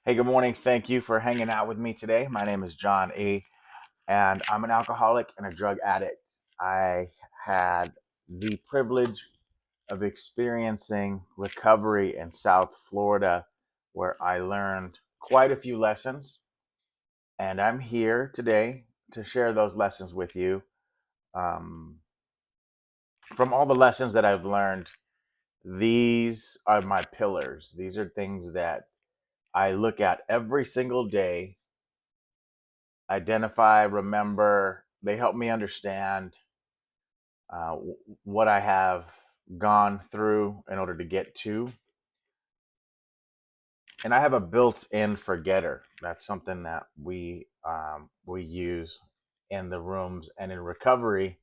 Hey, good morning. Thank you for hanging out with me today. My name is John E., and I'm an alcoholic and a drug addict. I had the privilege of experiencing recovery in South Florida, where I learned quite a few lessons, and I'm here today to share those lessons with you. Um, from all the lessons that I've learned, these are my pillars. These are things that I look at every single day, identify, remember. They help me understand what I have gone through in order to get to. And I have a built-in forgetter. That's something that we use in the rooms and in recovery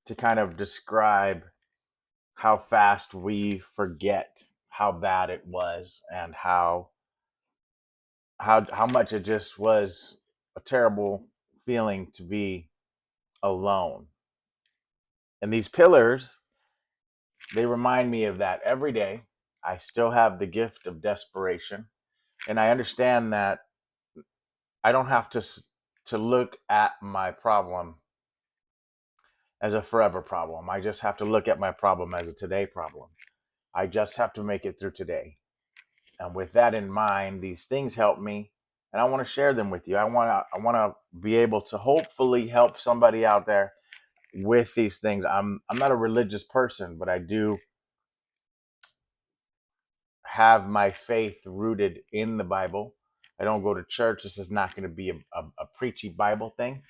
to kind of describe how fast we forget how bad it was and how much it just was a terrible feeling to be alone. And these pillars, they remind me of that every day. I still have the gift of desperation, and I understand that I don't have to look at my problem as a forever problem. I just have to look at my problem as a today problem. I just have to make it through today. And with that in mind, these things help me, and I want to share them with you. I want to be able to hopefully help somebody out there with these things. I'm not a religious person, but I do have my faith rooted in the Bible. I don't go to church. This is not going to be a preachy Bible thing.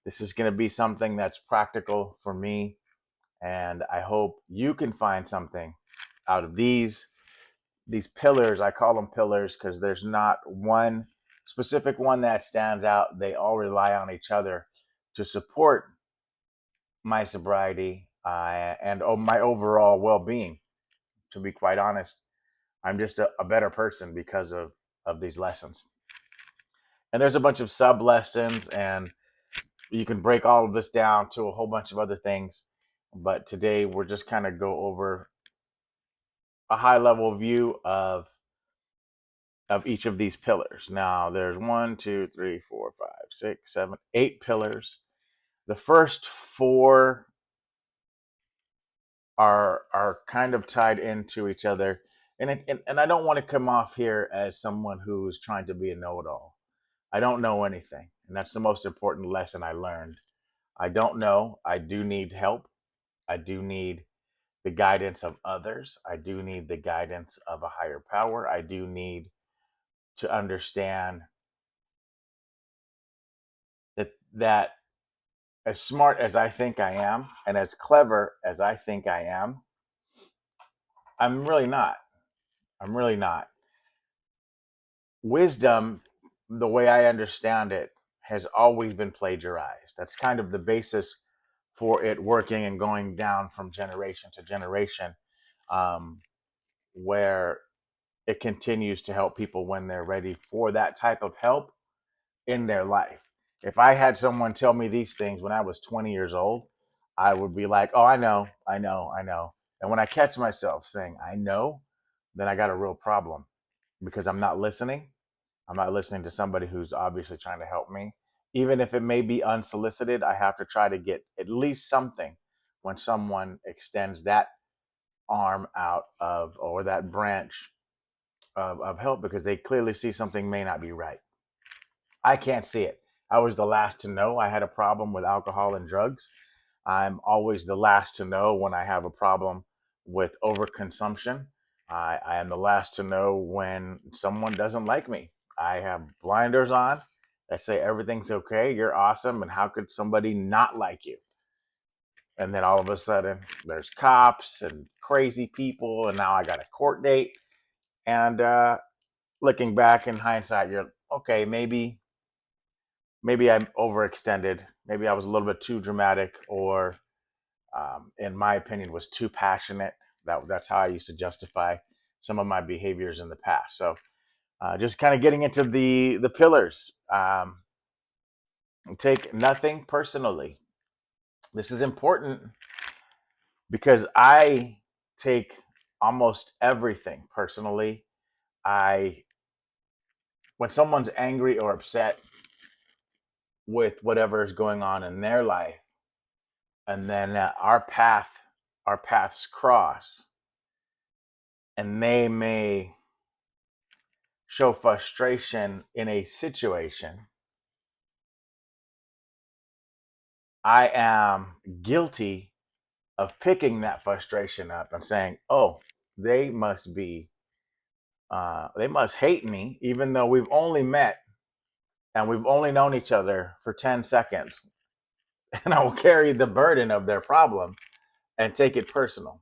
This is going to be something that's practical for me. And I hope you can find something out of these pillars. I call them pillars because there's not one specific one that stands out. They all rely on each other to support my sobriety and my overall well-being. To be quite honest, I'm just a better person because of these lessons. And there's a bunch of sub lessons, and you can break all of this down to a whole bunch of other things. But today we're just kind of go over a high level view of each of these pillars. Now there's one, two, three, four, five, six, seven, eight pillars. The first four are kind of tied into each other. And I don't want to come off here as someone who's trying to be a know-it-all. I don't know anything, and that's the most important lesson I learned. I don't know. I do need help. I do need the guidance of others. I do need the guidance of a higher power. I do need to understand that as smart as I think I am and as clever as I think I am, I'm really not. I'm really not. Wisdom, the way I understand it, has always been plagiarized. That's kind of the basis for it working and going down from generation to generation, um, where it continues to help people when they're ready for that type of help in their life. If I had someone tell me these things when I was 20 years old, I would be like, oh, I know, I know, I know. And when I catch myself saying, I know, then I got a real problem because I'm not listening. I'm not listening to somebody who's obviously trying to help me. Even if it may be unsolicited, I have to try to get at least something when someone extends that arm out of or that branch of help because they clearly see something may not be right. I can't see it. I was the last to know I had a problem with alcohol and drugs. I'm always the last to know when I have a problem with overconsumption. I am the last to know when someone doesn't like me. I have blinders on that say everything's okay, you're awesome, and how could somebody not like you? And then all of a sudden, there's cops and crazy people, and now I got a court date. And looking back in hindsight, you're okay. Maybe I overextended. Maybe I was a little bit too dramatic, or in my opinion, was too passionate. That's how I used to justify some of my behaviors in the past. So, just kind of getting into the pillars. Take nothing personally. This is important because I take almost everything personally. I when someone's angry or upset with whatever is going on in their life, and then our paths cross, and they may show frustration in a situation, I am guilty of picking that frustration up and saying, "Oh, they must be, they must hate me, even though we've only met and we've only known each other for 10 seconds." And I will carry the burden of their problem and take it personal.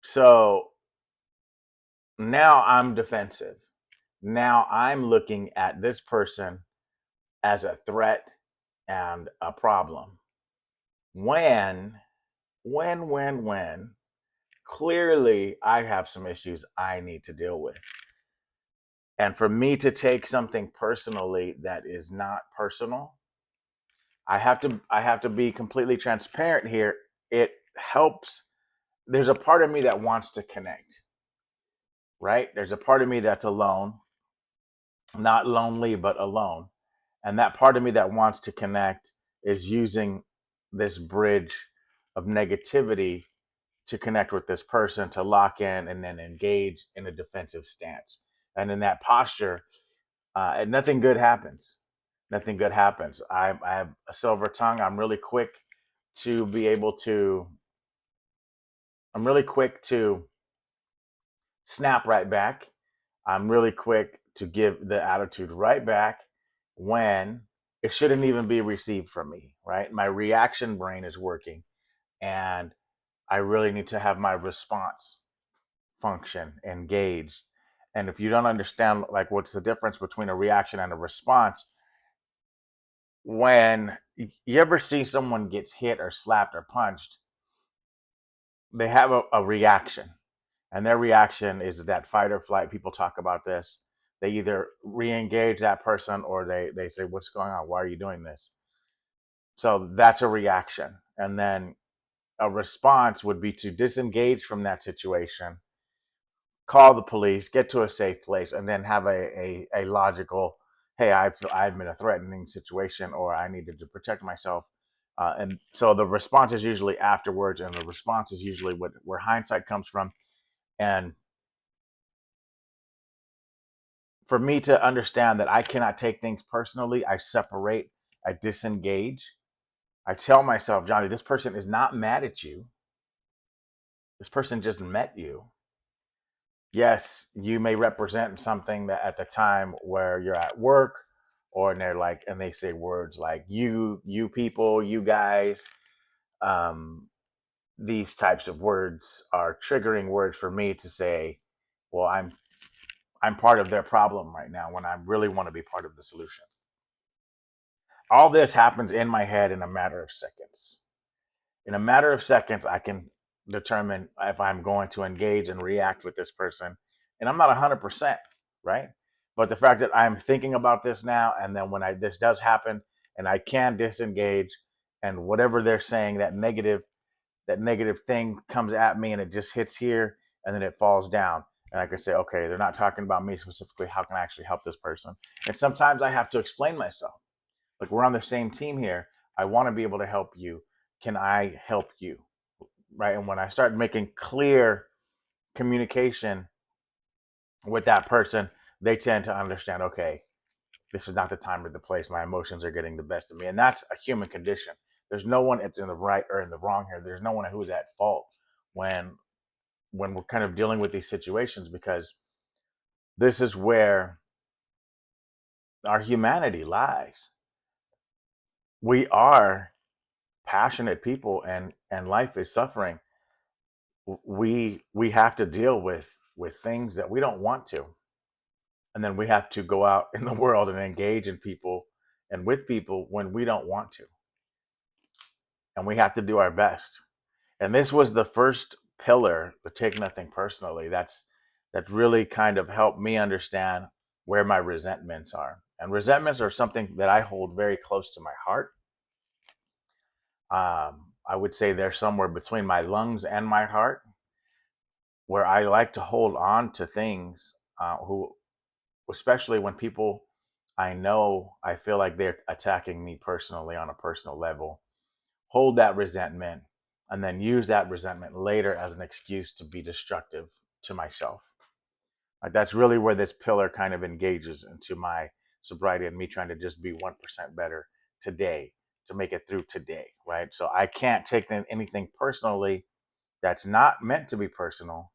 So now I'm defensive. Now I'm looking at this person as a threat and a problem. When, when clearly I have some issues I need to deal with. And for me to take something personally that is not personal, I have to be completely transparent here. It helps. There's a part of me that wants to connect, right? There's a part of me that's alone, not lonely, but alone. And that part of me that wants to connect is using this bridge of negativity to connect with this person, to lock in and then engage in a defensive stance. And in that posture, nothing good happens. Nothing good happens. I have a silver tongue. To be able to, I'm really quick to snap right back. I'm really quick to give the attitude right back when it shouldn't even be received from me, right? My reaction brain is working, and I really need to have my response function engaged. And if you don't understand, like, what's the difference between a reaction and a response, when you ever see someone gets hit or slapped or punched, they have a reaction, and their reaction is that fight or flight. People talk about this. They either re-engage that person, or they say, "What's going on? Why are you doing this?" So that's a reaction. And then a response would be to disengage from that situation, call the police, get to a safe place, and then have a logical, "Hey, I'm in a threatening situation, or I needed to protect myself." And so the response is usually afterwards, and the response is usually where hindsight comes from. And for me to understand that I cannot take things personally, I separate, I disengage. I tell myself, "Johnny, this person is not mad at you. This person just met you. Yes, you may represent something that at the time where you're at work, or and they're like, and they say words like you people, you guys." Um, these types of words are triggering words for me to say, "Well, I'm part of their problem right now when I really want to be part of the solution." All this happens in my head in a matter of seconds. In a matter of seconds, I can determine if I'm going to engage and react with this person. And I'm not 100%, right? But the fact that I'm thinking about this now, and then when this does happen, and I can disengage, and whatever they're saying, that negative thing comes at me, and it just hits here, and then it falls down. And I can say, "Okay, they're not talking about me specifically. How can I actually help this person?" And sometimes I have to explain myself. Like, we're on the same team here. I want to be able to help you. Can I help you? Right. And when I start making clear communication with that person, they tend to understand, okay, this is not the time or the place. My emotions are getting the best of me. And that's a human condition. There's no one that's in the right or in the wrong here. There's no one who's at fault when we're kind of dealing with these situations, because this is where our humanity lies. We are passionate people, and life is suffering. We have to deal with things that we don't want to, and then we have to go out in the world and engage in people and with people when we don't want to, and we have to do our best. And this was the first pillar, to take nothing personally. That really kind of helped me understand where my resentments are. And resentments are something that I hold very close to my heart. I would say they're somewhere between my lungs and my heart, where I like to hold on to things, especially when people I know, I feel like they're attacking me personally on a personal level, hold that resentment, and then use that resentment later as an excuse to be destructive to myself. Like that's really where this pillar kind of engages into my sobriety and me trying to just be 1% better today to make it through today, right? So I can't take anything personally that's not meant to be personal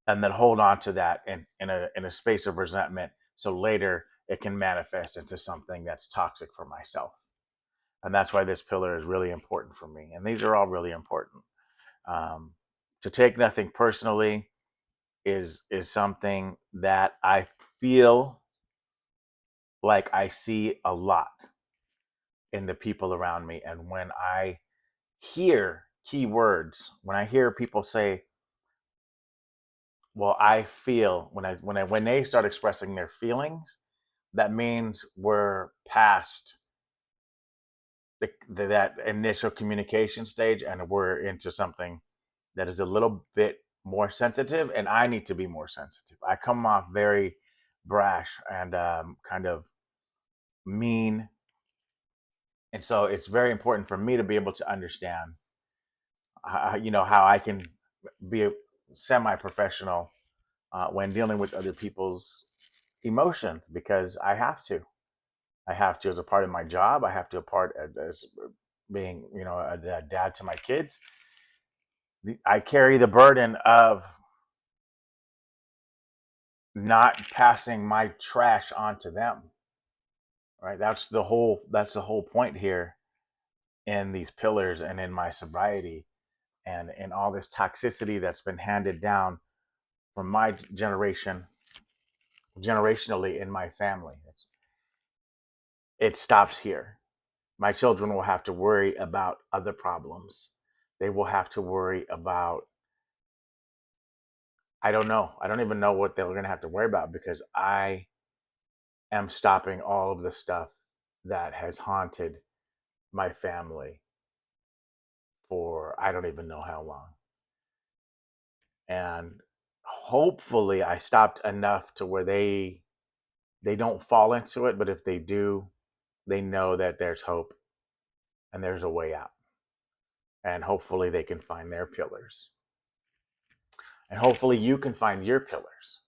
and then hold on to that in a space of resentment so later it can manifest into something that's toxic for myself. And that's why this pillar is really important for me. And these are all really important. Um, to take nothing personally is something that I feel like I see a lot in the people around me. And when I hear keywords, when I hear people say, well, I feel when they start expressing their feelings, that means we're past that initial communication stage and we're into something that is a little bit more sensitive, and I need to be more sensitive. I come off very brash and kind of mean, and so it's very important for me to be able to understand, how I can be semi-professional when dealing with other people's emotions because I have to. I have to as a part of my job. I have to a part as being, a dad to my kids. I carry the burden of not passing my trash on to them. Right? That's the whole point here in these pillars and in my sobriety and in all this toxicity that's been handed down from my generation generationally in my family. It stops here. My children will have to worry about other problems. They will have to worry about, I don't know. I don't even know what they're going to have to worry about because I am stopping all of the stuff that has haunted my family for I don't even know how long. And hopefully I stopped enough to where they don't fall into it, but if they do, they know that there's hope and there's a way out. And hopefully they can find their pillars. And hopefully you can find your pillars.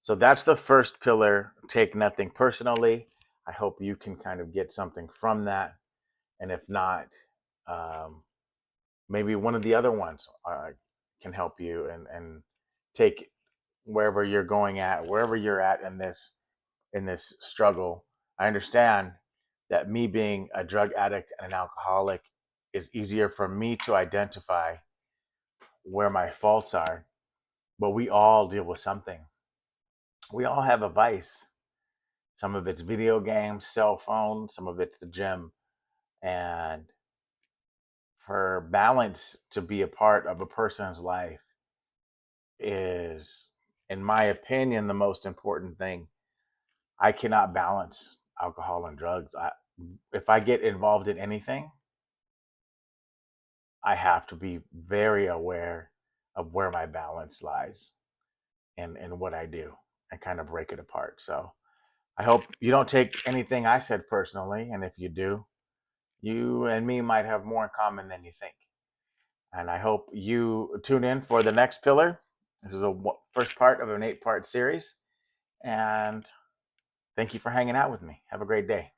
So that's the first pillar, take nothing personally. I hope you can kind of get something from that. And if not, um, maybe one of the other ones can help you and take wherever you're at in this struggle. I understand that me being a drug addict and an alcoholic is easier for me to identify where my faults are, but we all deal with something. We all have a vice. Some of it's video games, cell phone, some of it's the gym. And for balance to be a part of a person's life is, in my opinion, the most important thing. I cannot balance alcohol and drugs. If I get involved in anything, I have to be very aware of where my balance lies and what I do and kind of break it apart. So I hope you don't take anything I said personally. And if you do, you and me might have more in common than you think. And I hope you tune in for the next pillar. This is a first part of an 8-part series. And thank you for hanging out with me. Have a great day.